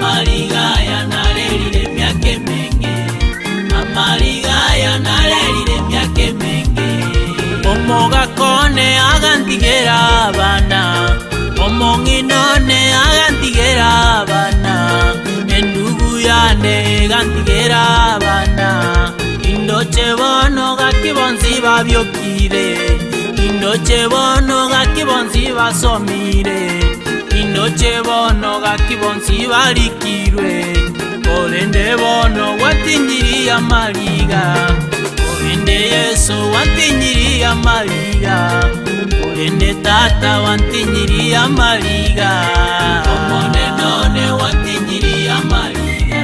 Amaligaya nalelile myake menge. Amaligaya nalelile myake menge. Omoga kone agantigera abana. Omonginone agantigera abana. Endugu yane gantigera abana. Indoche bono gakibonzi babyokire. Indoche bono gakibonzi basomire. Indoche bono gakibonzi balikirwe. Olende bono watinyiri amaliga. Olende Yesu watinyiri amaliga. Olende tata watinyiri amaliga. Omone none watinyiri amaliga.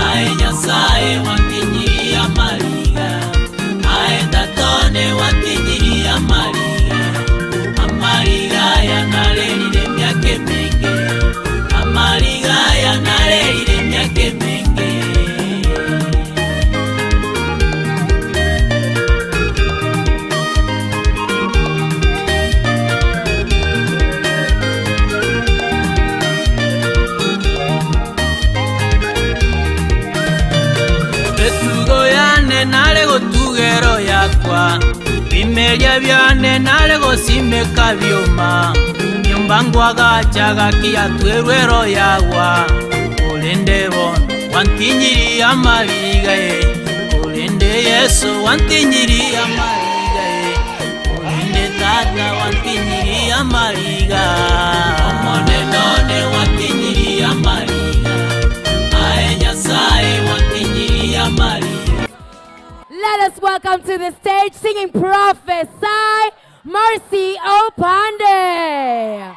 Ae Nyasaye watinyiri amaliga. Ae tatone watinyiri amaliga. Amaligaya nalelile myake menge. Amaligaya nalelile myake menge. Betugo yane nalego tugero yakwa. Bimelia byane nalego simeka byoma. Nyumbangu agachaga kia tuerwero yagwa. Olende bono wantinyiri amaliga. Olende Yesu wantinyiri amaliga. Olende tata wantinyiri amaliga. Omone none wantinyiri amaliga. Ae Nyasaye wantinyiri amaliga. Let us welcome to the stage singing Prophesy, Mercy Opande.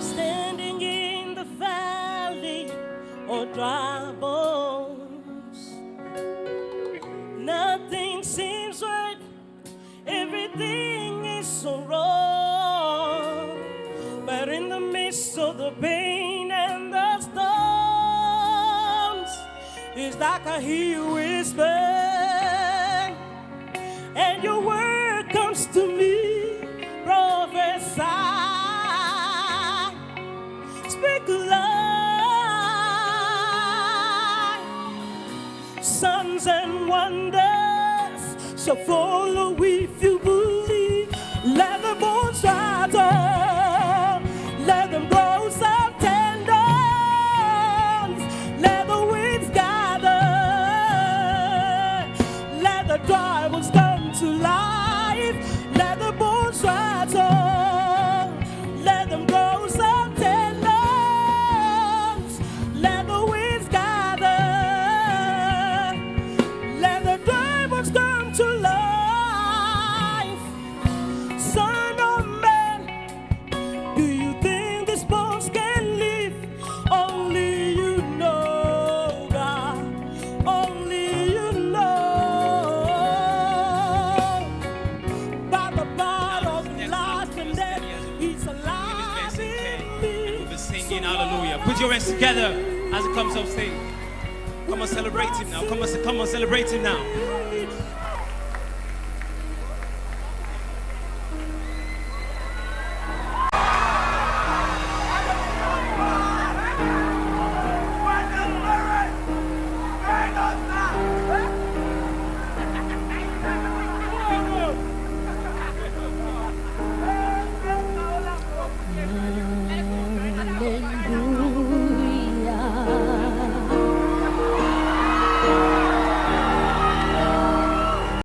Standing in the valley of dry bones, nothing seems right, everything is so wrong. But in the midst of the pain and the storms, it's like I hear you whisper, and your word comes to me. Prophesy, speak life. Signs and wonders shall follow if you believe. Let the bones rise up, let them grow some tendons, let the winds gather, let the dry bones come to life, let the bones rise up, let them grow some tendons, let the winds gather, let the dry bones come to life. Son of man, do you think these bones can live? Only you know, God. Only you know. By the blood of life and death, He's alive in me. We're singing hallelujah. Put your hands together as it comes up stage. Come on, celebrate Him now. Come on, celebrate Him now.